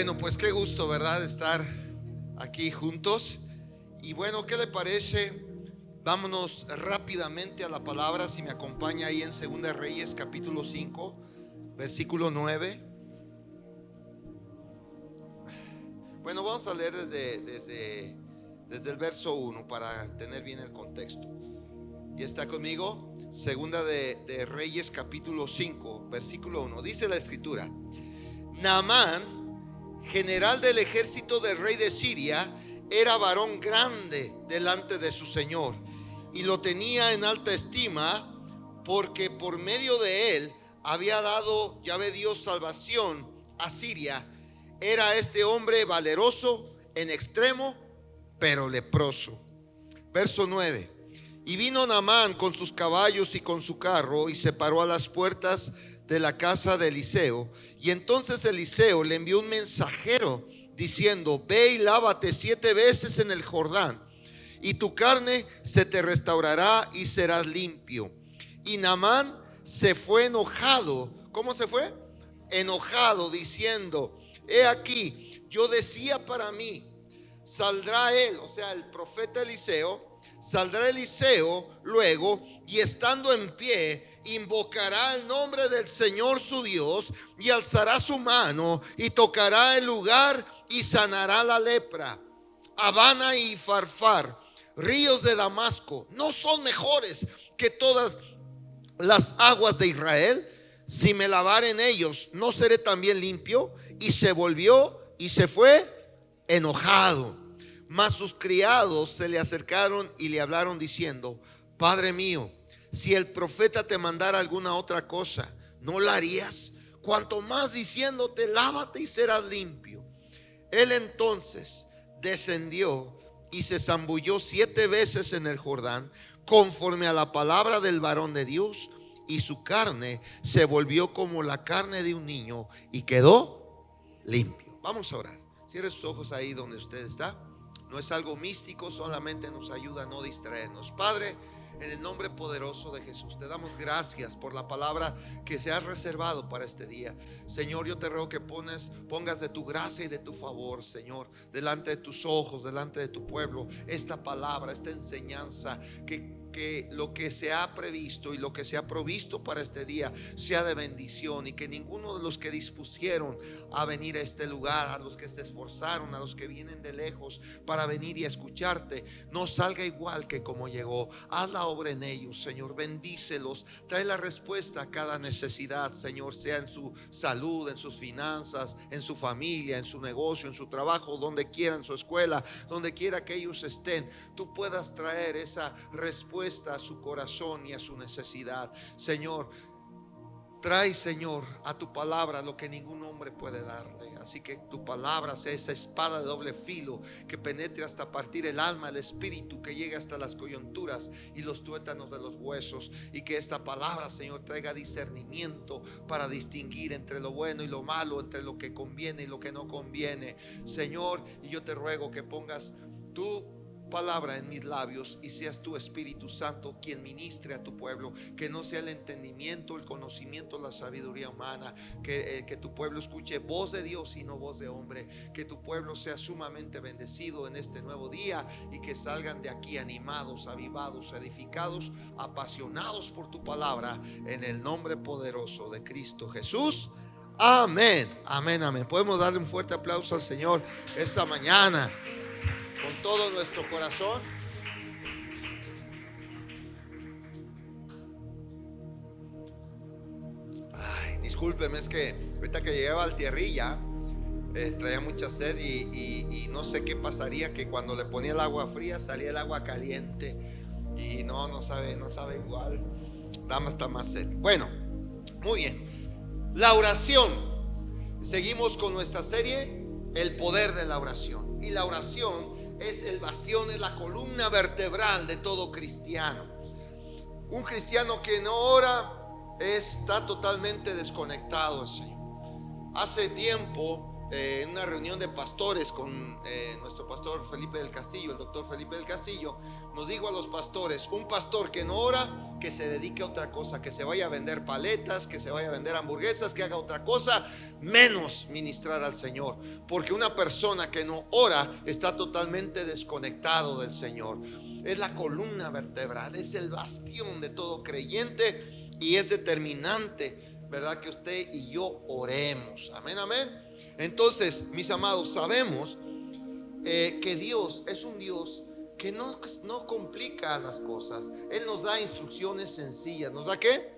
Bueno, pues qué gusto, ¿verdad? Estar aquí juntos. Y bueno, ¿qué le parece? Vámonos rápidamente a la palabra. Si me acompaña ahí en 2 Reyes capítulo 5, versículo 9. Bueno, vamos a leer desde el verso 1 para tener bien el contexto. ¿Y está conmigo? 2 de Reyes capítulo 5, versículo 1. Dice la escritura: Naamán, general del ejército del rey de Siria, era varón grande delante de su señor, y lo tenía en alta estima, porque por medio de él había dado Yahvé Dios salvación a Siria. Era este hombre valeroso en extremo, pero leproso. Verso 9. Y vino Naamán con sus caballos y con su carro, y se paró a las puertas de la casa de Eliseo. Y entonces Eliseo le envió un mensajero diciendo: ve y lávate 7 veces en el Jordán, y tu carne se te restaurará y serás limpio. Y Naamán se fue enojado. ¿Cómo se fue? Enojado, diciendo: he aquí, yo decía para mí, saldrá él, o sea, el profeta Eliseo, saldrá Eliseo luego, y estando en pie invocará el nombre del Señor su Dios, y alzará su mano y tocará el lugar y sanará la lepra. Habana y Farfar, ríos de Damasco, ¿no son mejores que todas las aguas de Israel? Si me lavare en ellos, ¿no seré también limpio? Y se volvió y se fue enojado. Mas sus criados se le acercaron y le hablaron diciendo: Padre mío, si el profeta te mandara alguna otra cosa, ¿no la harías? Cuanto más diciéndote: lávate y serás limpio. Él entonces descendió y se zambulló 7 veces en el Jordán, conforme a la palabra del varón de Dios, y su carne se volvió como la carne de un niño y quedó limpio. Vamos a orar. Cierre sus ojos ahí donde usted está. No es algo místico, solamente nos ayuda a no distraernos. Padre, en el nombre poderoso de Jesús, te damos gracias por la palabra que se ha reservado para este día. Señor, yo te ruego que pongas de tu gracia y de tu favor, Señor, delante de tus ojos, delante de tu pueblo, esta palabra, esta enseñanza, que lo que se ha previsto y lo que se ha provisto para este día sea de bendición, y que ninguno de los que dispusieron a venir a este lugar, a los que se esforzaron, a los que vienen de lejos para venir y escucharte, no salga igual que como llegó. Haz la obra en ellos, Señor, bendícelos, trae la respuesta a cada necesidad, Señor, sea en su salud, en sus finanzas, en su familia, en su negocio, en su trabajo, donde quiera, en su escuela, donde quiera que ellos estén, tú puedas traer esa respuesta a su corazón y a su necesidad. Señor, trae, Señor, a tu palabra lo que ningún hombre puede darle. Así que tu palabra sea esa espada de doble filo que penetre hasta partir el alma, el espíritu, que llegue hasta las coyunturas y los tuétanos de los huesos. Y que esta palabra, Señor, traiga discernimiento para distinguir entre lo bueno y lo malo, entre lo que conviene y lo que no conviene, Señor. Y yo te ruego que pongas tu palabra en mis labios y seas tu Espíritu Santo quien ministre a tu pueblo, que no sea el entendimiento, el conocimiento, la sabiduría humana, que tu pueblo escuche voz de Dios y no voz de hombre, que tu pueblo sea sumamente bendecido en este nuevo día, y que salgan de aquí animados, avivados, edificados, apasionados por tu palabra, en el nombre poderoso de Cristo Jesús. Amén, amén, amén. Podemos darle un fuerte aplauso al Señor esta mañana con todo nuestro corazón. Ay, discúlpeme, es que ahorita que llegué a Valtierrilla traía mucha sed y no sé qué pasaría, que cuando le ponía el agua fría salía el agua caliente y no sabe igual, da hasta más sed. Bueno, muy bien. La oración. Seguimos con nuestra serie, el poder de la oración. Y la oración es el bastión, es la columna vertebral de todo cristiano. Un cristiano que no ora está totalmente desconectado al Señor. Hace tiempo en una reunión de pastores con nuestro pastor Felipe del Castillo, el doctor Felipe del Castillo, nos dijo a los pastores: un pastor que no ora, que se dedique a otra cosa, que se vaya a vender paletas, que se vaya a vender hamburguesas, que haga otra cosa, menos ministrar al Señor, porque una persona que no ora está totalmente desconectado del Señor. Es la columna vertebral, es el bastión de todo creyente, y es determinante, ¿verdad?, que usted y yo oremos. Amén, amén. Entonces, mis amados, sabemos que Dios es un Dios que no complica las cosas. Él nos da instrucciones sencillas. ¿Nos da qué?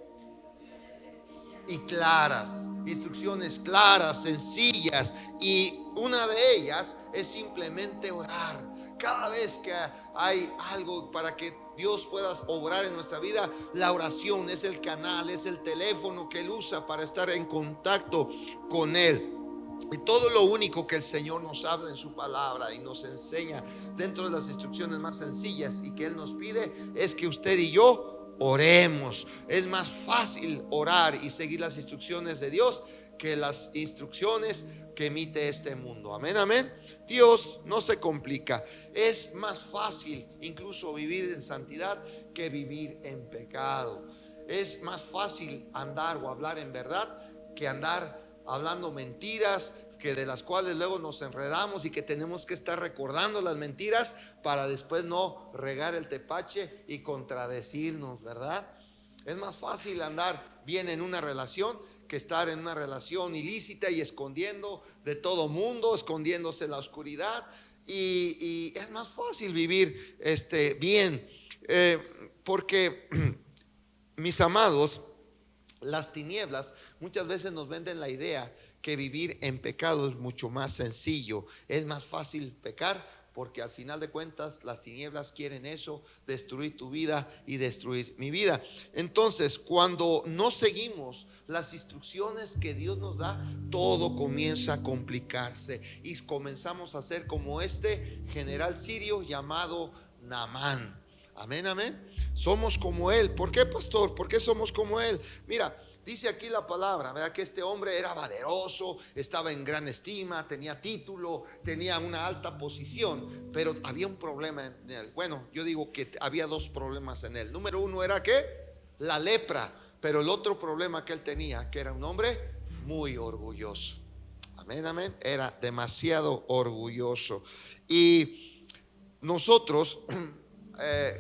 Y claras. Instrucciones claras, sencillas. Y una de ellas es simplemente orar. Cada vez que hay algo para que Dios pueda obrar en nuestra vida, la oración es el canal, es el teléfono que Él usa para estar en contacto con Él. Y todo lo único que el Señor nos habla en su palabra y nos enseña dentro de las instrucciones más sencillas y que Él nos pide, es que usted y yo oremos. Es más fácil orar y seguir las instrucciones de Dios que las instrucciones que emite este mundo. Amén, amén. Dios no se complica. Es más fácil incluso vivir en santidad que vivir en pecado. Es más fácil andar o hablar en verdad que andar hablando mentiras, que de las cuales luego nos enredamos y que tenemos que estar recordando las mentiras para después no regar el tepache y contradecirnos, ¿verdad? Es más fácil andar bien en una relación que estar en una relación ilícita y escondiendo de todo mundo, escondiéndose en la oscuridad, y es más fácil vivir bien, porque mis amados, las tinieblas muchas veces nos venden la idea que vivir en pecado es mucho más sencillo. Es más fácil pecar porque al final de cuentas las tinieblas quieren eso, destruir tu vida y destruir mi vida. Entonces, cuando no seguimos las instrucciones que Dios nos da, todo comienza a complicarse y comenzamos a ser como este general sirio llamado Naamán. Amén, amén. Somos como él. ¿Por qué, pastor? ¿Por qué somos como él? Mira, dice aquí la palabra, ¿verdad?, que este hombre era valeroso, estaba en gran estima, tenía título, tenía una alta posición, pero había un problema en él. Bueno, yo digo que había dos problemas en él. Número uno era ¿qué? La lepra. Pero el otro problema que él tenía, que era un hombre muy orgulloso. Amén, amén. Era demasiado orgulloso. Y nosotros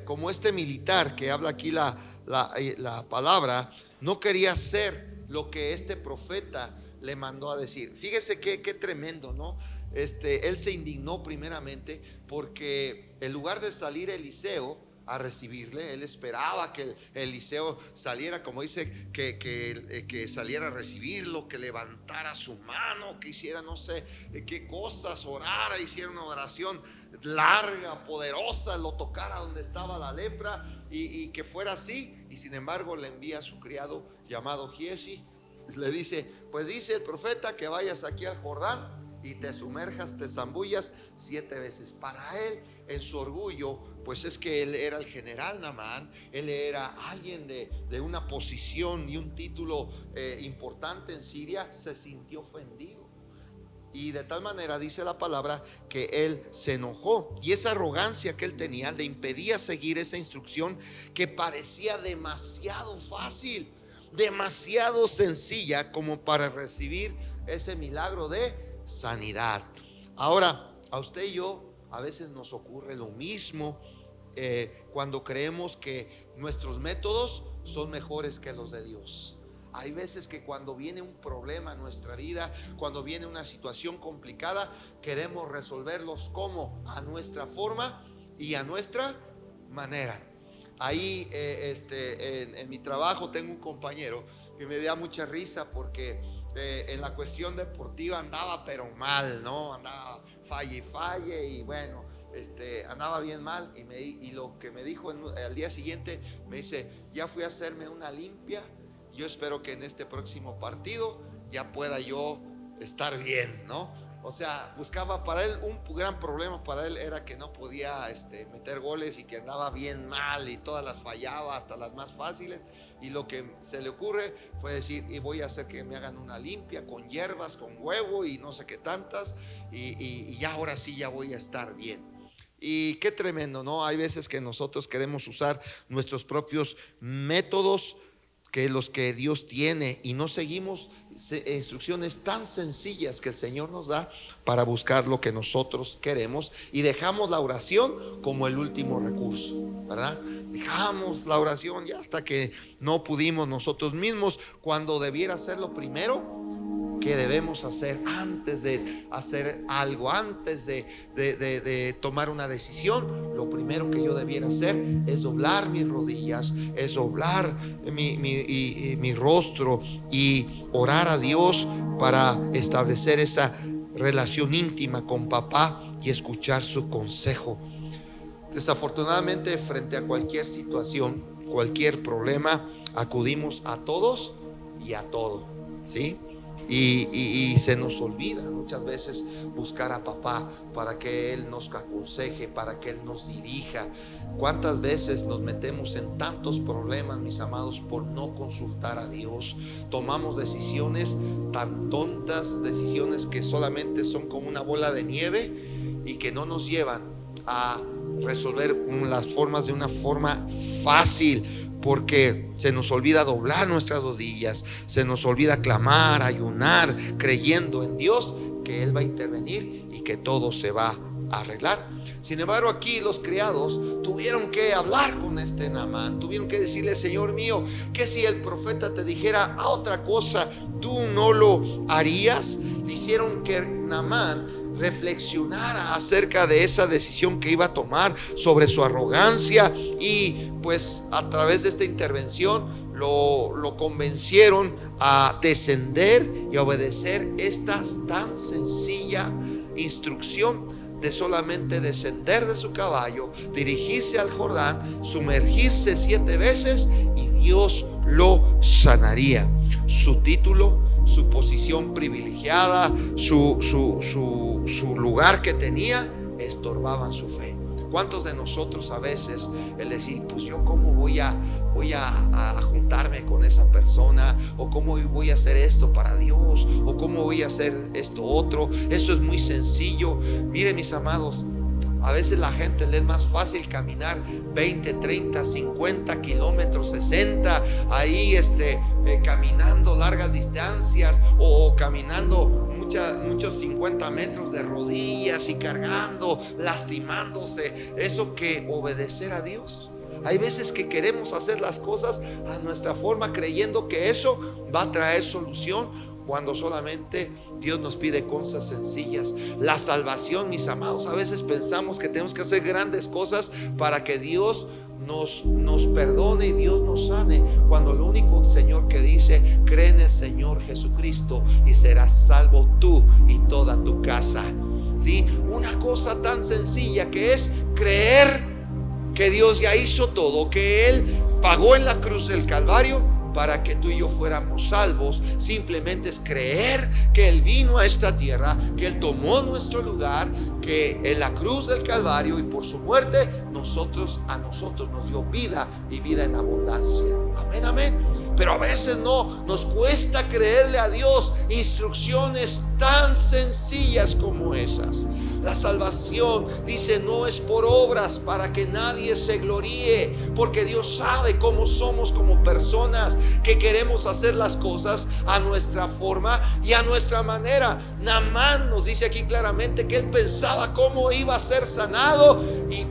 como este militar que habla aquí la palabra, no quería hacer lo que este profeta le mandó a decir. Fíjese qué tremendo, ¿no? Él se indignó primeramente porque en lugar de salir Eliseo a recibirle, él esperaba que Eliseo saliera, como dice, que saliera a recibirlo, que levantara su mano, que hiciera no sé qué cosas, orara, hiciera una oración larga, poderosa, lo tocara donde estaba la lepra, y que fuera así. Y sin embargo le envía a su criado llamado Giesi. Le dice: pues dice el profeta que vayas aquí al Jordán y te sumerjas, te zambullas 7 veces. Para él, en su orgullo, pues es que él era el general Naamán, él era alguien de una posición y un título importante en Siria, se sintió ofendido. Y de tal manera dice la palabra que él se enojó, y esa arrogancia que él tenía le impedía seguir esa instrucción que parecía demasiado fácil, demasiado sencilla como para recibir ese milagro de sanidad. Ahora, a usted y yo a veces nos ocurre lo mismo cuando creemos que nuestros métodos son mejores que los de Dios. Hay veces que cuando viene un problema en nuestra vida, cuando viene una situación complicada, queremos resolverlos como a nuestra forma y a nuestra manera. Ahí en mi trabajo tengo un compañero que me da mucha risa porque en la cuestión deportiva andaba pero mal, ¿no? Andaba falle y bueno, andaba bien mal, y lo que me dijo al día siguiente, me dice: ya fui a hacerme una limpia. Yo espero que en este próximo partido ya pueda yo estar bien, ¿no? O sea, buscaba para él, un gran problema para él era que no podía meter goles y que andaba bien mal y todas las fallaba, hasta las más fáciles. Y lo que se le ocurre fue decir: y voy a hacer que me hagan una limpia con hierbas, con huevo y no sé qué tantas, y ya ahora sí ya voy a estar bien. Y qué tremendo, ¿no? Hay veces que nosotros queremos usar nuestros propios métodos, que los que Dios tiene, y no seguimos instrucciones tan sencillas que el Señor nos da para buscar lo que nosotros queremos, y dejamos la oración como el último recurso, ¿verdad? Dejamos la oración ya hasta que no pudimos nosotros mismos, cuando debiera ser lo primero que debemos hacer antes de hacer algo, antes de tomar una decisión. Lo primero que yo debiera hacer es doblar mis rodillas, es doblar mi rostro y orar a Dios para establecer esa relación íntima con papá y escuchar su consejo. Desafortunadamente, frente a cualquier situación, cualquier problema, acudimos a todos y a todo, ¿sí? Y se nos olvida muchas veces buscar a papá para que Él nos aconseje, para que Él nos dirija. ¿Cuántas veces nos metemos en tantos problemas, mis amados, por no consultar a Dios? Tomamos decisiones tan tontas, decisiones que solamente son como una bola de nieve y que no nos llevan a resolver las formas de una forma fácil, porque se nos olvida doblar nuestras rodillas, se nos olvida clamar, ayunar, creyendo en Dios que Él va a intervenir y que todo se va a arreglar. Sin embargo, aquí los criados tuvieron que hablar con Naamán, tuvieron que decirle: Señor mío, que si el profeta te dijera a otra cosa, ¿tú no lo harías? Le hicieron que Naamán reflexionara acerca de esa decisión que iba a tomar, sobre su arrogancia, y pues a través de esta intervención lo convencieron a descender y a obedecer esta tan sencilla instrucción de solamente descender de su caballo, dirigirse al Jordán, sumergirse 7 veces y Dios lo sanaría. Su título, su posición privilegiada, su lugar que tenía, estorbaban su fe. ¿Cuántos de nosotros a veces el decir: pues yo cómo voy a juntarme con esa persona, o cómo voy a hacer esto para Dios, o cómo voy a hacer esto otro? Eso es muy sencillo. Miren, mis amados, a veces la gente le es más fácil caminar 20, 30, 50 kilómetros, 60, ahí caminando largas distancias, o caminando muchos 50 metros de rodillas y cargando, lastimándose, eso que obedecer a Dios. Hay veces que queremos hacer las cosas a nuestra forma, creyendo que eso va a traer solución, cuando solamente Dios nos pide cosas sencillas. La salvación, mis amados, a veces pensamos que tenemos que hacer grandes cosas para que Dios nos perdone y Dios nos sane, cuando lo único, Señor, que dice: cree en el Señor Jesucristo y serás salvo tú y toda tu casa. ¿Sí? Una cosa tan sencilla que es creer que Dios ya hizo todo, que Él pagó en la cruz del Calvario para que tú y yo fuéramos salvos. Simplemente es creer que Él vino a esta tierra, que Él tomó nuestro lugar, que en la cruz del Calvario y por su muerte a nosotros nos dio vida, y vida en abundancia. Amén, amén. Pero a veces nos cuesta creerle a Dios instrucciones tan sencillas como esas. La salvación, dice, no es por obras, para que nadie se gloríe, porque Dios sabe cómo somos como personas, que queremos hacer las cosas a nuestra forma y a nuestra manera. Naamán nos dice aquí claramente que él pensaba cómo iba a ser sanado, y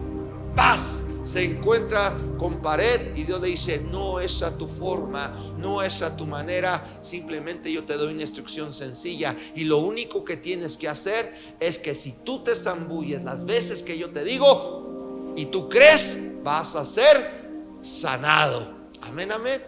paz, se encuentra con pared, y Dios le dice: no es a tu forma, no es a tu manera, simplemente yo te doy una instrucción sencilla, y lo único que tienes que hacer es que si tú te zambulles las veces que yo te digo y tú crees, vas a ser sanado. Amén, amén.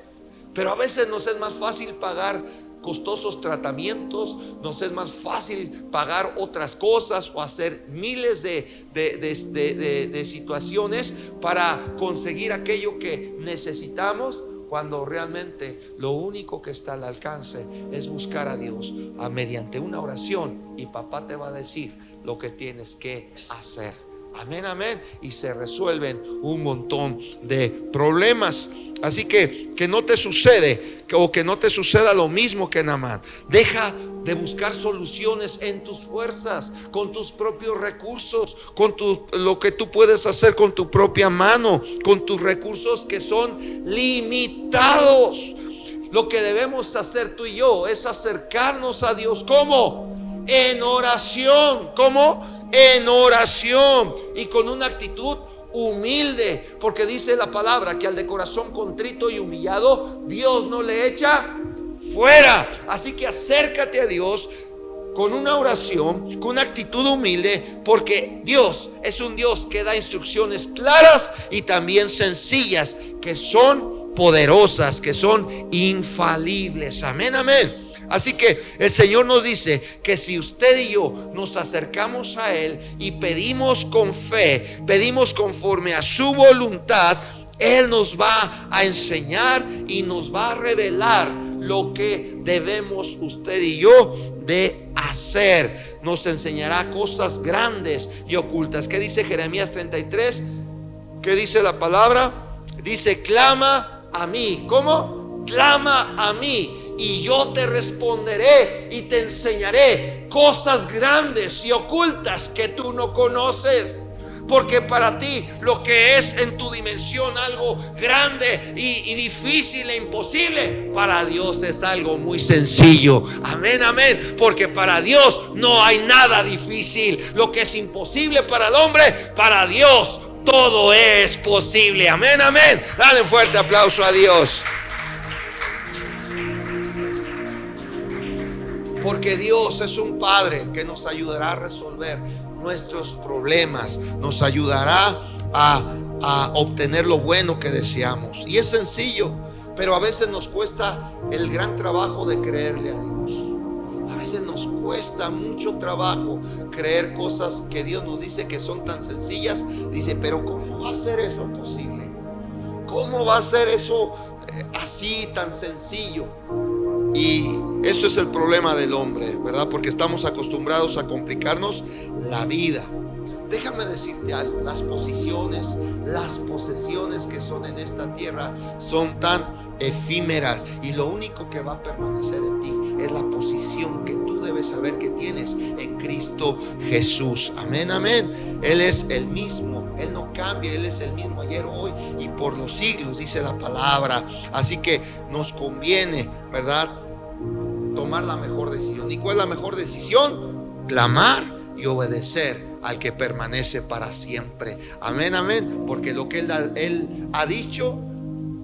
Pero a veces nos es más fácil pagar costosos tratamientos, nos es más fácil pagar otras cosas o hacer miles de situaciones para conseguir aquello que necesitamos, cuando realmente lo único que está al alcance es buscar a Dios mediante una oración, y papá te va a decir lo que tienes que hacer. Amén, amén. Y se resuelven un montón de problemas. Así que no te sucede, o que no te suceda lo mismo que Naamán. Deja de buscar soluciones en tus fuerzas, con tus propios recursos, con lo que tú puedes hacer con tu propia mano, con tus recursos que son limitados. Lo que debemos hacer tú y yo es acercarnos a Dios. ¿Cómo? En oración. ¿Cómo? En oración, y con una actitud humilde, porque dice la palabra que al de corazón contrito y humillado Dios no le echa fuera. Así que acércate a Dios con una oración, con una actitud humilde, porque Dios es un Dios que da instrucciones claras y también sencillas, que son poderosas, que son infalibles. Amén, amén. Así que el Señor nos dice que si usted y yo nos acercamos a Él y pedimos con fe, pedimos conforme a su voluntad, Él nos va a enseñar y nos va a revelar lo que debemos usted y yo de hacer. Nos enseñará cosas grandes y ocultas. ¿Qué dice Jeremías 33? ¿Qué dice la palabra? Dice: clama a mí. ¿Cómo? Clama a mí, y yo te responderé y te enseñaré cosas grandes y ocultas que tú no conoces. Porque para ti lo que es en tu dimensión algo grande y difícil e imposible, para Dios es algo muy sencillo. Amén, amén. Porque para Dios no hay nada difícil. Lo que es imposible para el hombre, para Dios todo es posible. Amén, amén. Dale un fuerte aplauso a Dios. Porque Dios es un Padre que nos ayudará a resolver nuestros problemas, nos ayudará a obtener lo bueno que deseamos. Y es sencillo, pero a veces nos cuesta el gran trabajo de creerle a Dios. A veces nos cuesta mucho trabajo creer cosas que Dios nos dice que son tan sencillas. Dice: pero ¿cómo va a ser eso posible? ¿Cómo va a ser eso así tan sencillo? Y eso es el problema del hombre, ¿verdad? Porque estamos acostumbrados a complicarnos la vida. Déjame decirte algo: las posiciones, las posesiones que son en esta tierra son tan efímeras, y lo único que va a permanecer en ti es la posición que tú debes saber que tienes en Cristo Jesús. Amén, amén. Él es el mismo, Él no cambia, Él es el mismo ayer, hoy y por los siglos, dice la palabra. Así que nos conviene, ¿verdad?, tomar la mejor decisión. ¿Y cuál es la mejor decisión? Clamar y obedecer al que permanece para siempre. Amén, amén. Porque lo que Él ha dicho,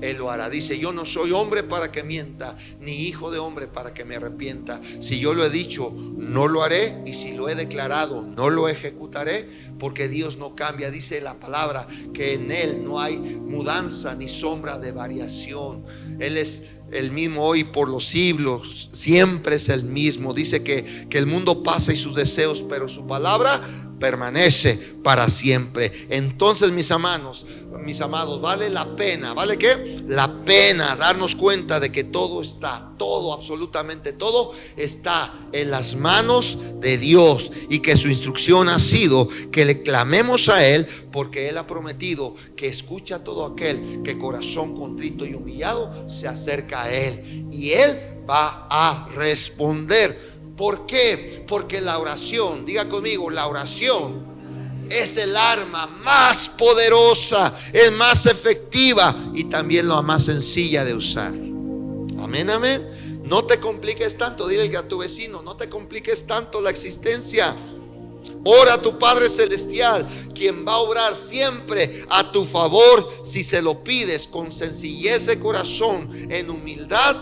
Él lo hará. Dice: yo no soy hombre para que mienta, ni hijo de hombre para que me arrepienta. Si yo lo he dicho, no lo haré, y si lo he declarado, no lo ejecutaré. Porque Dios no cambia. Dice la palabra que en Él no hay mudanza ni sombra de variación. Él es el mismo hoy por los siglos, siempre es el mismo. Dice que el mundo pasa y sus deseos, pero su palabra permanece para siempre. Entonces, mis amados, vale la pena, ¿vale qué? La pena darnos cuenta de que todo, absolutamente todo está en las manos de Dios, y que su instrucción ha sido que le clamemos a Él, porque Él ha prometido que escucha a todo aquel que corazón contrito y humillado se acerca a Él, y Él va a responder. ¿Por qué? Porque la oración, diga conmigo, la oración es el arma más poderosa, es más efectiva y también la más sencilla de usar. Amén, amén. No te compliques tanto. Dile a tu vecino: no te compliques tanto la existencia. Ora a tu Padre Celestial, quien va a obrar siempre a tu favor si se lo pides con sencillez de corazón, en humildad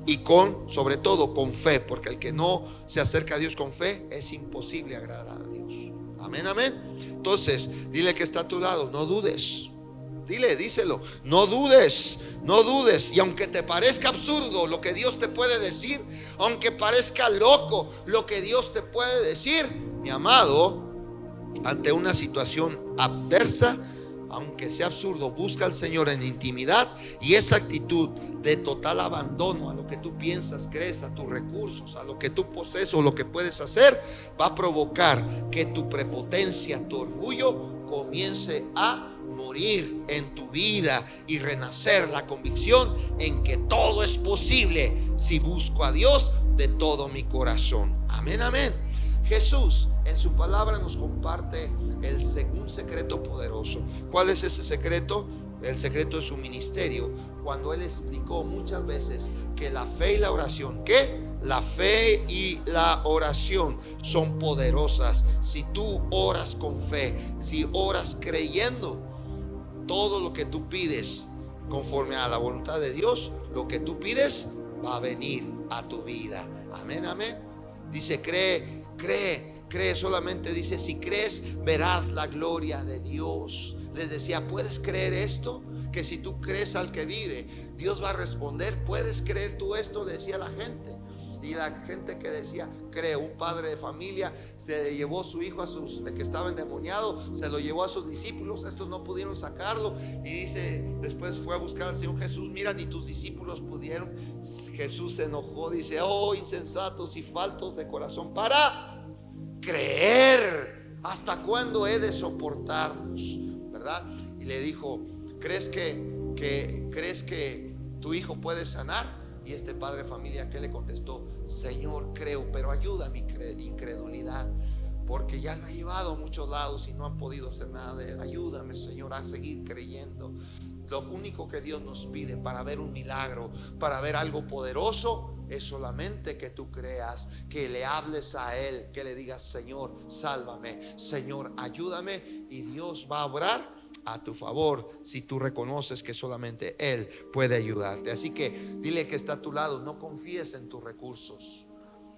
y sobre todo con fe. Porque el que no se acerca a Dios con fe, es imposible agradar a Dios. Amén, amén. Entonces, dile que está a tu lado: no dudes. Díselo: no dudes, no dudes. Y aunque te parezca absurdo lo que Dios te puede decir, aunque parezca loco lo que Dios te puede decir, mi amado, ante una situación adversa, aunque sea absurdo, busca al Señor en intimidad, y esa actitud de total abandono a lo que tú piensas, crees, a tus recursos, a lo que tú posees o lo que puedes hacer, va a provocar que tu prepotencia, tu orgullo comience a morir en tu vida y renacer la convicción en que todo es posible si busco a Dios de todo mi corazón. Amén, amén. Jesús en su palabra nos comparte un secreto poderoso. ¿Cuál es ese secreto? El secreto de su ministerio, cuando Él explicó muchas veces que la fe y la oración, ¿qué? La fe y la oración son poderosas. Si tú oras con fe, si oras creyendo, todo lo que tú pides conforme a la voluntad de Dios, lo que tú pides va a venir a tu vida. Amén, amén. Dice, cree, solamente dice, si crees verás la gloria de Dios. Les decía, ¿puedes creer esto? Que si tú crees al que vive, Dios va a responder. ¿Puedes creer tú esto? Le decía la gente. Y la gente que decía, creo. Un padre de familia se llevó a su hijo que estaba endemoniado, se lo llevó a sus discípulos. Estos no pudieron sacarlo, y dice, después fue a buscar al Señor Jesús. Mira, ni tus discípulos pudieron. Jesús se enojó, dice, oh, insensatos y faltos de corazón para creer. ¿Hasta cuándo he de soportarlos? ¿Verdad? Y le dijo, ¿crees que tu hijo puede sanar? Y este padre de familia, ¿qué le contestó? Señor, creo, pero ayuda a mi incredulidad, porque ya lo he llevado a muchos lados y no han podido hacer nada de él. Ayúdame, Señor, a seguir creyendo. Lo único que Dios nos pide para ver un milagro, para ver algo poderoso, es solamente que tú creas, que le hables a Él, que le digas, Señor, sálvame, Señor, ayúdame, y Dios va a obrar a tu favor si tú reconoces que solamente Él puede ayudarte. Así que dile que está a tu lado, no confíes en tus recursos.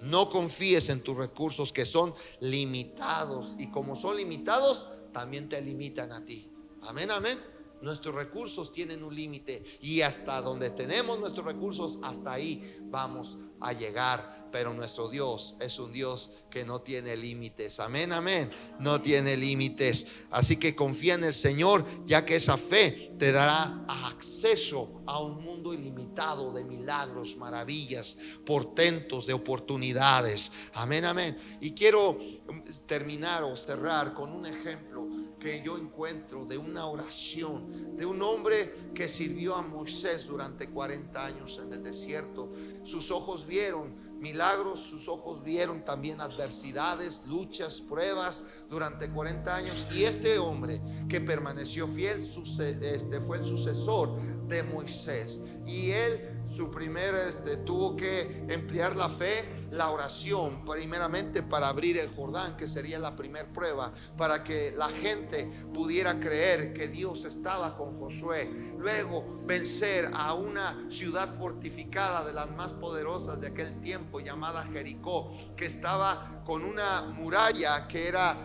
No confíes en tus recursos, que son limitados, y como son limitados, también te limitan a ti. Amén, amén. Nuestros recursos tienen un límite, y hasta donde tenemos nuestros recursos, hasta ahí vamos a llegar. Pero nuestro Dios es un Dios que no tiene límites. Amén, amén. No tiene límites. Así que confía en el Señor, ya que esa fe te dará acceso a un mundo ilimitado de milagros, maravillas, portentos, de oportunidades. Amén, amén. Y quiero terminar o cerrar con un ejemplo que yo encuentro de una oración de un hombre que sirvió a Moisés durante 40 años en el desierto. Sus ojos vieron milagros, sus ojos vieron también adversidades, luchas, pruebas durante 40 años. Y este hombre que permaneció fiel fue el sucesor de Moisés. Y él, tuvo que emplear la fe, la oración, primeramente para abrir el Jordán, que sería la primer prueba, para que la gente pudiera creer que Dios estaba con Josué. Luego vencer a una ciudad fortificada, de las más poderosas de aquel tiempo, llamada Jericó, que estaba con una muralla que era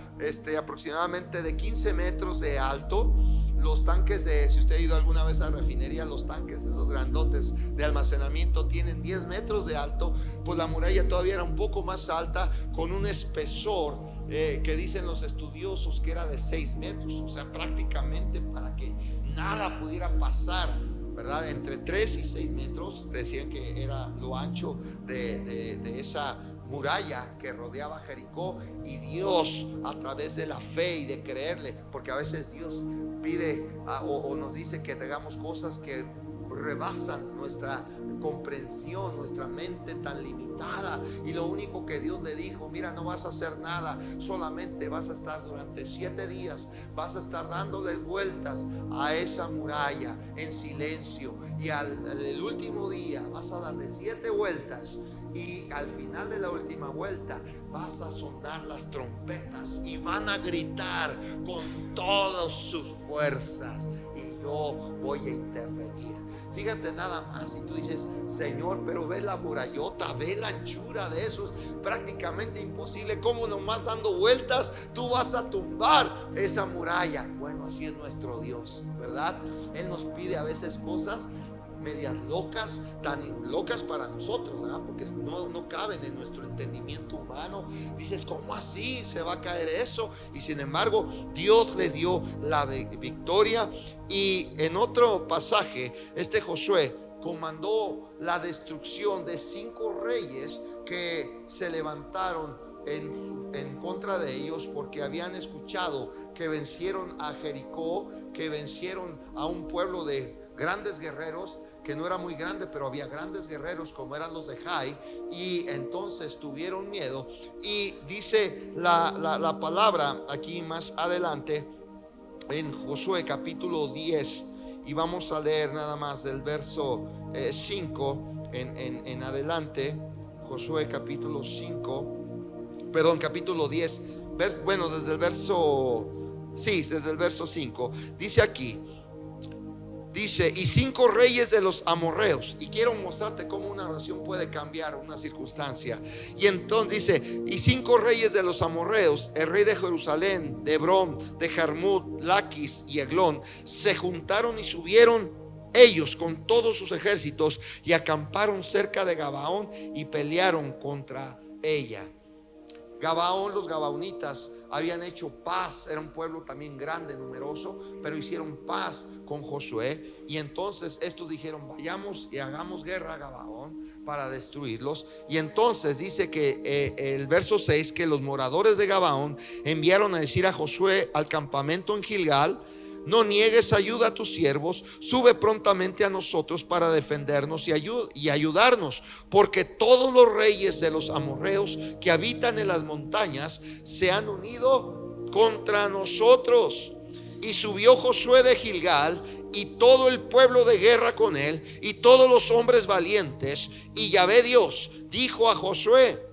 aproximadamente de 15 metros de alto. Los tanques si usted ha ido alguna vez a la refinería, los tanques esos grandotes de almacenamiento tienen 10 metros de alto. Pues la muralla todavía era un poco más alta, con un espesor que dicen los estudiosos que era de 6 metros. O sea, prácticamente para que nada pudiera pasar, ¿verdad? Entre 3 y 6 metros decían que era lo ancho de esa muralla que rodeaba Jericó. Y Dios, a través de la fe y de creerle, porque a veces Dios pide o nos dice que hagamos cosas que rebasan nuestra comprensión, nuestra mente tan limitada, y lo único que Dios le dijo: mira, no vas a hacer nada, solamente vas a estar durante 7 días, vas a estar dándole vueltas a esa muralla en silencio, y el último día vas a darle 7 vueltas, y al final de la última vuelta vas a sonar las trompetas y van a gritar con todas sus fuerzas, y yo voy a intervenir. Fíjate nada más, y tú dices: Señor, pero ve la murallota, ve la anchura de eso, es prácticamente imposible. ¿Cómo nomás dando vueltas tú vas a tumbar esa muralla? Bueno, así es nuestro Dios, ¿verdad? Él nos pide a veces cosas medias locas, tan locas para nosotros, ¿verdad? Porque no caben en nuestro entendimiento humano. Dices, ¿cómo así se va a caer eso? Y sin embargo, Dios le dio la victoria. Y en otro pasaje, Josué comandó la destrucción de 5 reyes que se levantaron en contra de ellos, porque habían escuchado que vencieron a Jericó, que vencieron a un pueblo de grandes guerreros, que no era muy grande, pero había grandes guerreros como eran los de Jai, y entonces tuvieron miedo. Y dice la palabra aquí más adelante en Josué capítulo 10, y vamos a leer nada más del verso 5 en adelante. Josué capítulo 10, bueno, desde el verso 5, dice aquí, dice, y 5 reyes de los amorreos. Y quiero mostrarte cómo una oración puede cambiar una circunstancia. Y entonces dice, y 5 reyes de los amorreos, el rey de Jerusalén, de Hebrón, de Jarmut, Laquis y Eglón, se juntaron y subieron ellos con todos sus ejércitos y acamparon cerca de Gabaón y pelearon contra ella. Gabaón, los gabaonitas habían hecho paz, era un pueblo también grande, numeroso, pero hicieron paz con Josué. Y entonces estos dijeron, vayamos y hagamos guerra a Gabaón para destruirlos. Y entonces dice que el verso 6, que los moradores de Gabaón enviaron a decir a Josué al campamento en Gilgal, no niegues ayuda a tus siervos, sube prontamente a nosotros para defendernos y ayudarnos, porque todos los reyes de los amorreos que habitan en las montañas se han unido contra nosotros. Y subió Josué de Gilgal y todo el pueblo de guerra con él y todos los hombres valientes. Y Yahvé Dios dijo a Josué,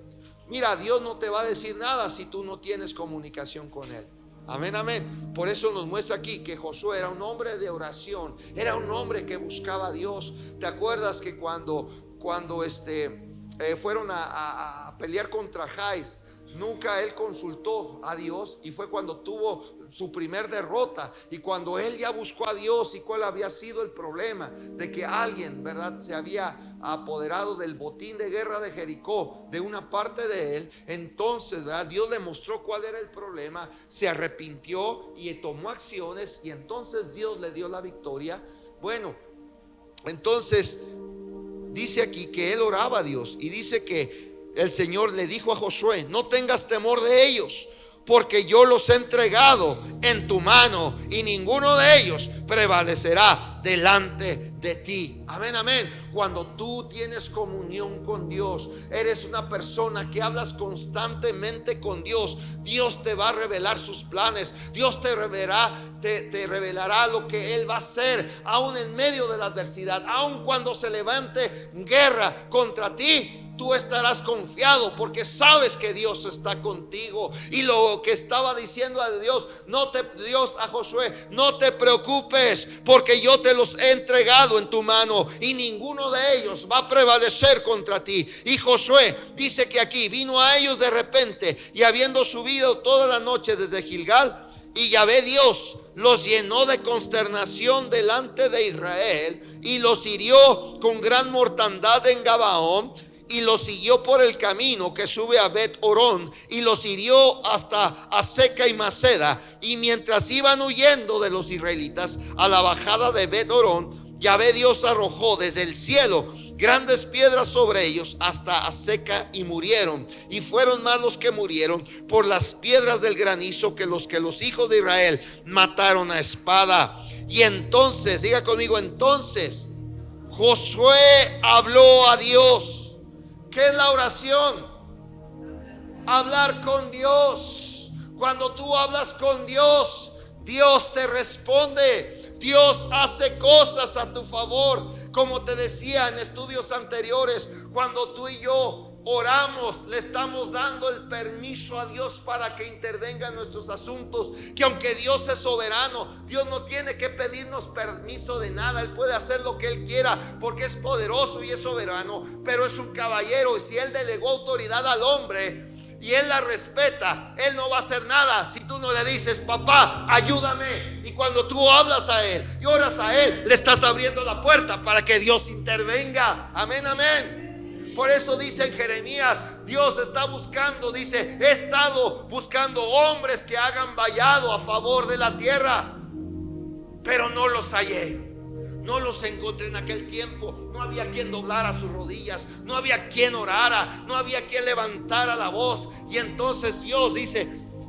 mira, Dios no te va a decir nada si tú no tienes comunicación con él. Amén, amén. Por eso nos muestra aquí que Josué era un hombre de oración, era un hombre que buscaba a Dios. ¿Te acuerdas que cuando fueron a pelear contra Jai, nunca él consultó a Dios? Y fue cuando tuvo su primer derrota, y cuando él ya buscó a Dios y cuál había sido el problema de que alguien, ¿verdad?, se había apoderado del botín de guerra de Jericó, de una parte de él. Entonces, ¿verdad?, Dios le mostró cuál era el problema, se arrepintió y tomó acciones, y entonces Dios le dio la victoria. Bueno, entonces dice aquí que él oraba a Dios, y dice que el Señor le dijo a Josué, no tengas temor de ellos, porque yo los he entregado en tu mano, y ninguno de ellos prevalecerá delante de ti. Amén, amén. Cuando tú tienes comunión con Dios, eres una persona que hablas constantemente con Dios, Dios te va a revelar sus planes. Dios te revelará lo que Él va a hacer, aún en medio de la adversidad, aún cuando se levante guerra contra ti. Tú estarás confiado porque sabes que Dios está contigo. Y lo que estaba diciendo a Dios a Josué, no te preocupes, porque yo te los he entregado en tu mano y ninguno de ellos va a prevalecer contra ti. Y Josué dice que aquí vino a ellos de repente, y habiendo subido toda la noche desde Gilgal, y Yahvé Dios los llenó de consternación delante de Israel, y los hirió con gran mortandad en Gabaón, y los siguió por el camino que sube a Bet Orón, y los hirió hasta Aseca y Maceda. Y mientras iban huyendo de los israelitas a la bajada de Bet Orón, Yahvé Dios arrojó desde el cielo grandes piedras sobre ellos hasta Aseca, y murieron. Y fueron más los que murieron por las piedras del granizo que los hijos de Israel mataron a espada. Y entonces, diga conmigo, entonces Josué habló a Dios. ¿Qué es la oración? Hablar con Dios. Cuando tú hablas con Dios, Dios te responde. Dios hace cosas a tu favor. Como te decía en estudios anteriores, cuando tú y yo oramos, le estamos dando el permiso a Dios para que intervenga en nuestros asuntos. Que aunque Dios es soberano, Dios no tiene que pedirnos permiso de nada. Él puede hacer lo que Él quiera, porque es poderoso y es soberano, pero es un caballero. Y si Él delegó autoridad al hombre, y él la respeta, él no va a hacer nada si tú no le dices: papá, ayúdame. Y cuando tú hablas a él y oras a él, le estás abriendo la puerta para que Dios intervenga. Amén, amén. Por eso dice en Jeremías: Dios está buscando, dice, he estado buscando hombres que hagan vallado a favor de la tierra, pero no los hallé. No los encontré en aquel tiempo. No había quien doblara sus rodillas, no había quien orara, no había quien levantara la voz. Y entonces Dios dice: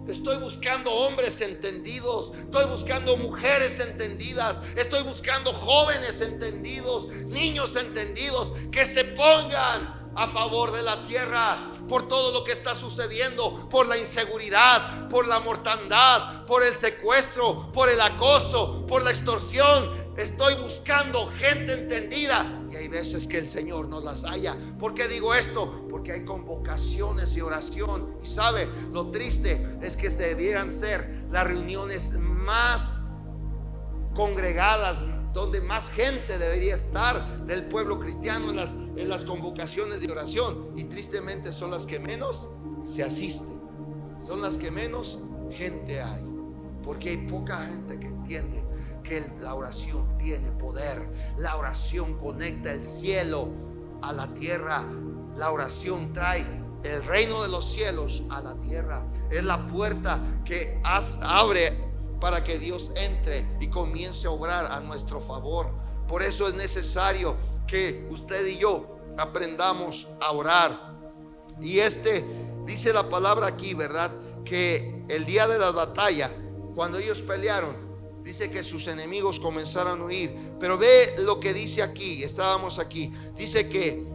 estoy buscando hombres entendidos, estoy buscando mujeres entendidas, estoy buscando jóvenes entendidos, niños entendidos, que se pongan a favor de la tierra por todo lo que está sucediendo, por la inseguridad, por la mortandad, por el secuestro, por el acoso, por la extorsión. Estoy buscando gente entendida, y hay veces que el Señor no las halla. ¿Por qué digo esto? Porque hay convocaciones de oración, y sabe, lo triste es que se debieran ser las reuniones más congregadas, donde más gente debería estar del pueblo cristiano, en las convocaciones de oración, y tristemente son las que menos se asisten, son las que menos gente hay, porque hay poca gente que entiende que la oración tiene poder. La oración conecta el cielo a la tierra. La oración trae el reino de los cielos a la tierra. Es la puerta que abre para que Dios entre y comience a obrar a nuestro favor. Por eso es necesario que usted y yo aprendamos a orar. Y dice la palabra aquí, ¿verdad? Que el día de la batalla, cuando ellos pelearon, dice que sus enemigos comenzaron a huir. Pero ve lo que dice aquí, estábamos aquí. Dice que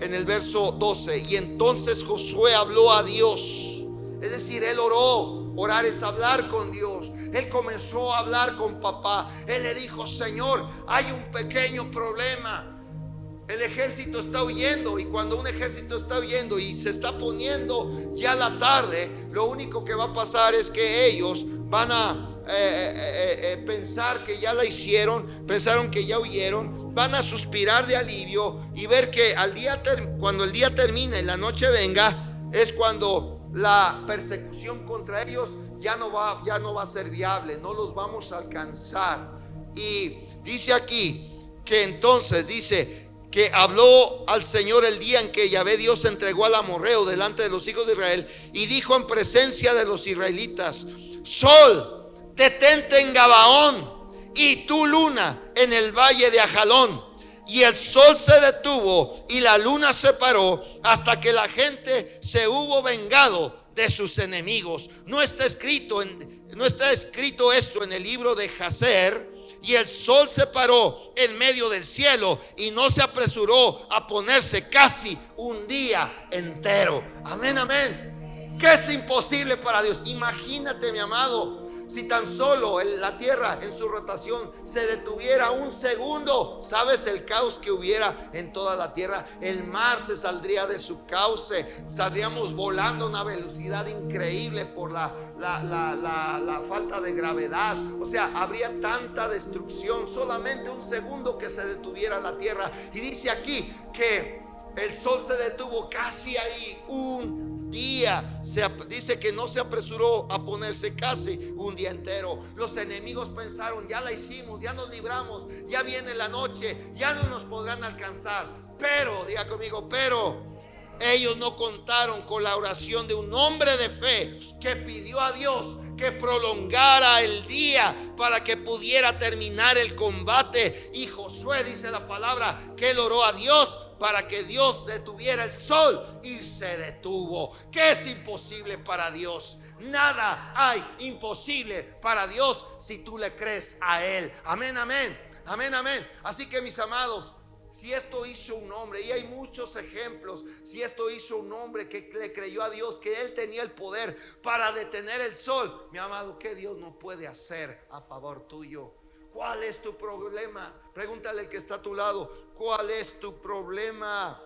en el verso 12: y entonces Josué habló a Dios. Es decir, él oró. Orar es hablar con Dios. Él comenzó a hablar con papá. Él le dijo: Señor, hay un pequeño problema. El ejército está huyendo, y cuando un ejército está huyendo y se está poniendo ya la tarde, lo único que va a pasar es que ellos van a pensar que ya la hicieron, pensaron que ya huyeron, van a suspirar de alivio y ver que cuando el día termine y la noche venga, es cuando la persecución contra ellos ya no va a ser viable, no los vamos a alcanzar. Y dice aquí que entonces dice que habló al Señor el día en que Yahvé Dios entregó al amorreo delante de los hijos de Israel, y dijo en presencia de los israelitas: Sol, detente en Gabaón, y tú, luna, en el valle de Ajalón. Y el sol se detuvo y la luna se paró hasta que la gente se hubo vengado de sus enemigos. No está escrito esto en el libro de Jacer. Y el sol se paró en medio del cielo y no se apresuró a ponerse casi un día entero. Amén, amén. ¿Qué es imposible para Dios? Imagínate, mi amado, si tan solo la tierra en su rotación se detuviera un segundo. ¿Sabes el caos que hubiera en toda la tierra? El mar se saldría de su cauce. Saldríamos volando a una velocidad increíble por la falta de gravedad. O sea, habría tanta destrucción. Solamente un segundo que se detuviera la tierra. Y dice aquí que el sol se detuvo casi ahí un día. Dice que no se apresuró a ponerse casi un día entero. Los enemigos pensaron: ya la hicimos, ya nos libramos, ya viene la noche, ya no nos podrán alcanzar. Pero, diga conmigo, pero ellos no contaron con la oración de un hombre de fe que pidió a Dios que prolongara el día para que pudiera terminar el combate. Y Josué, dice la palabra, que él oró a Dios para que Dios detuviera el sol, y se detuvo. ¿Qué es imposible para Dios? Nada hay imposible para Dios si tú le crees a Él. Amén, amén, amén, amén. Así que, mis amados, si esto hizo un hombre, y hay muchos ejemplos, si esto hizo un hombre que le creyó a Dios, que Él tenía el poder para detener el sol, mi amado, ¿qué Dios no puede hacer a favor tuyo? ¿Cuál es tu problema? Pregúntale al que está a tu lado: ¿cuál es tu problema?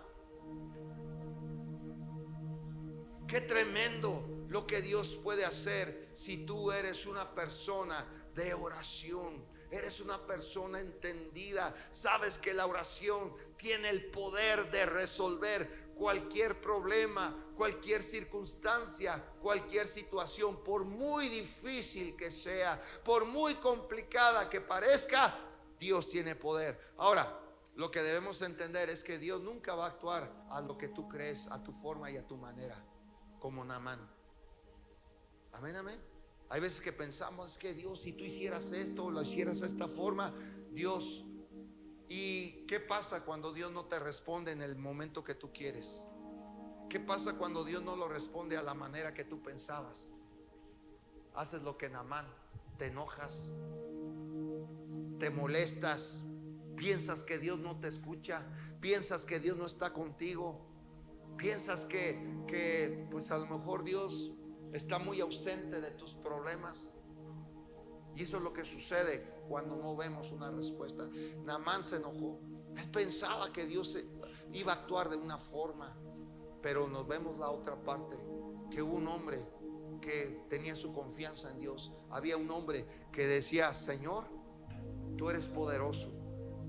Qué tremendo lo que Dios puede hacer si tú eres una persona de oración. Eres una persona entendida. Sabes que la oración tiene el poder de resolver cualquier problema, cualquier circunstancia, cualquier situación, por muy difícil que sea, por muy complicada que parezca, Dios tiene poder. Ahora, lo que debemos entender es que Dios nunca va a actuar a lo que tú crees, a tu forma y a tu manera, como Naamán. Amén, amén. Hay veces que pensamos, es que Dios, si tú hicieras esto o lo hicieras de esta forma, Dios. ¿Y qué pasa cuando Dios no te responde en el momento que tú quieres? ¿Qué pasa cuando Dios no lo responde a la manera que tú pensabas? Haces lo que Naamán, te enojas, te molestas, piensas que Dios no te escucha, piensas que Dios no está contigo, piensas que pues a lo mejor Dios está muy ausente de tus problemas. Y eso es lo que sucede cuando no vemos una respuesta. Naamán se enojó. Él pensaba que Dios iba a actuar de una forma, pero nos vemos la otra parte, que hubo un hombre que tenía su confianza en Dios. Había un hombre que decía: Señor, tú eres poderoso.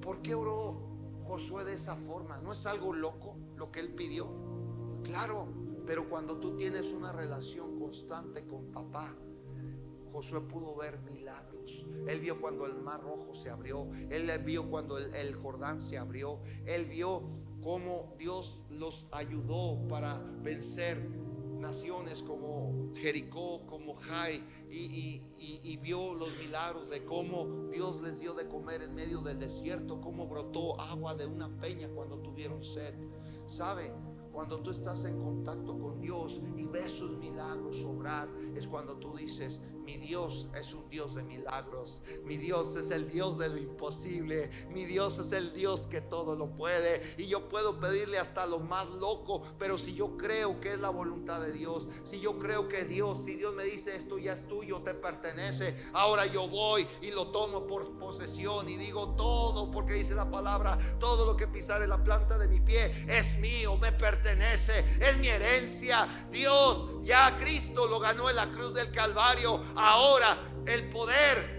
¿Por qué oró Josué de esa forma? ¿No es algo loco lo que él pidió? Claro, pero cuando tú tienes una relación constante con papá, Josué pudo ver milagros. Él vio cuando el mar rojo se abrió. Él vio cuando el Jordán se abrió. Él vio cómo Dios los ayudó para vencer naciones como Jericó, como Jai, y vio los milagros de cómo Dios les dio de comer en medio del desierto, cómo brotó agua de una peña cuando tuvieron sed. ¿Sabe? Cuando tú estás en contacto con Dios y ves sus milagros obrar, es cuando tú dices: mi Dios es un Dios de milagros, mi Dios es el Dios de lo imposible, mi Dios es el Dios que todo lo puede. Y yo puedo pedirle hasta lo más loco, pero si yo creo que es la voluntad de Dios, si yo creo que Dios, si Dios me dice esto ya es tuyo, te pertenece, ahora yo voy y lo tomo por posesión y digo: todo, porque dice la palabra, todo lo que pisare la planta de mi pie es mío, me pertenece, es mi herencia. Dios ya Cristo lo ganó en la cruz del Calvario. Ahora el poder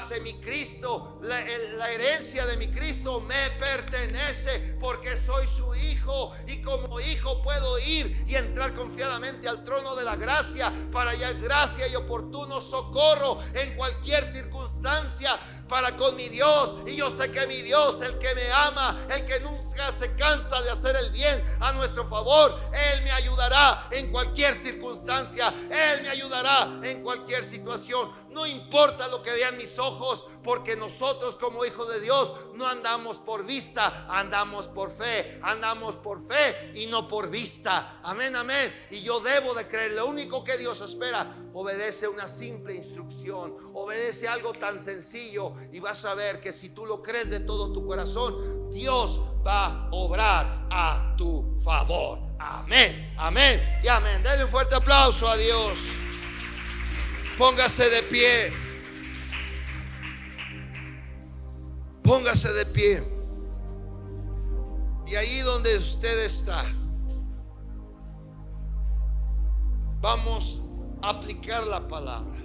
de mi Cristo, la herencia de mi Cristo me pertenece, porque soy su hijo, y como hijo puedo ir y entrar confiadamente al trono de la gracia para hallar gracia y oportuno socorro en cualquier circunstancia para con mi Dios. Y yo sé que mi Dios, el que me ama, el que nunca se cansa de hacer el bien a nuestro favor, Él me ayudará en cualquier circunstancia, Él me ayudará en cualquier situación. No importa lo que vean mis ojos, porque nosotros como hijos de Dios no andamos por vista, andamos por fe. Andamos por fe y no por vista. Amén, amén. Y yo debo de creer. Lo único que Dios espera: obedece una simple instrucción, obedece algo tan sencillo, y vas a ver que si tú lo crees de todo tu corazón, Dios va a obrar a tu favor. Amén, amén y amén. Denle un fuerte aplauso a Dios. Póngase de pie. Póngase de pie. Y ahí donde usted está, vamos a aplicar la palabra.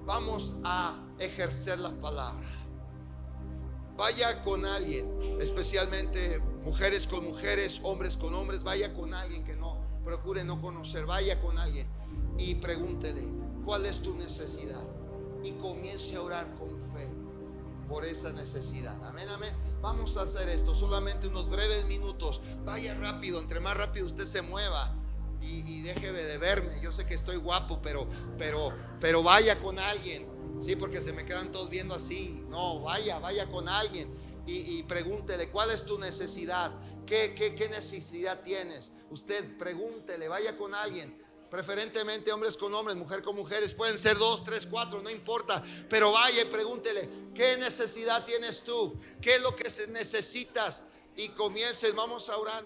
Vamos a ejercer la palabra. Vaya con alguien, especialmente mujeres con mujeres, hombres con hombres. Vaya con alguien que no procure no conocer. Vaya con alguien y pregúntele: ¿cuál es tu necesidad? Y comience a orar con fe por esa necesidad. Amén, amén. Vamos a hacer esto solamente unos breves minutos. Vaya rápido, entre más rápido usted se mueva, y déjeme de verme. Yo sé que estoy guapo, pero vaya con alguien. Sí, porque se me quedan todos viendo así. No, vaya con alguien y pregúntele: ¿cuál es tu necesidad? ¿Qué necesidad tienes? Usted pregúntele, vaya con alguien. Preferentemente hombres con hombres, mujer con mujeres. Pueden ser 2, 3, 4, no importa. Pero vaya y pregúntele: ¿qué necesidad tienes tú? ¿Qué es lo que necesitas? Y comiencen, vamos a orar.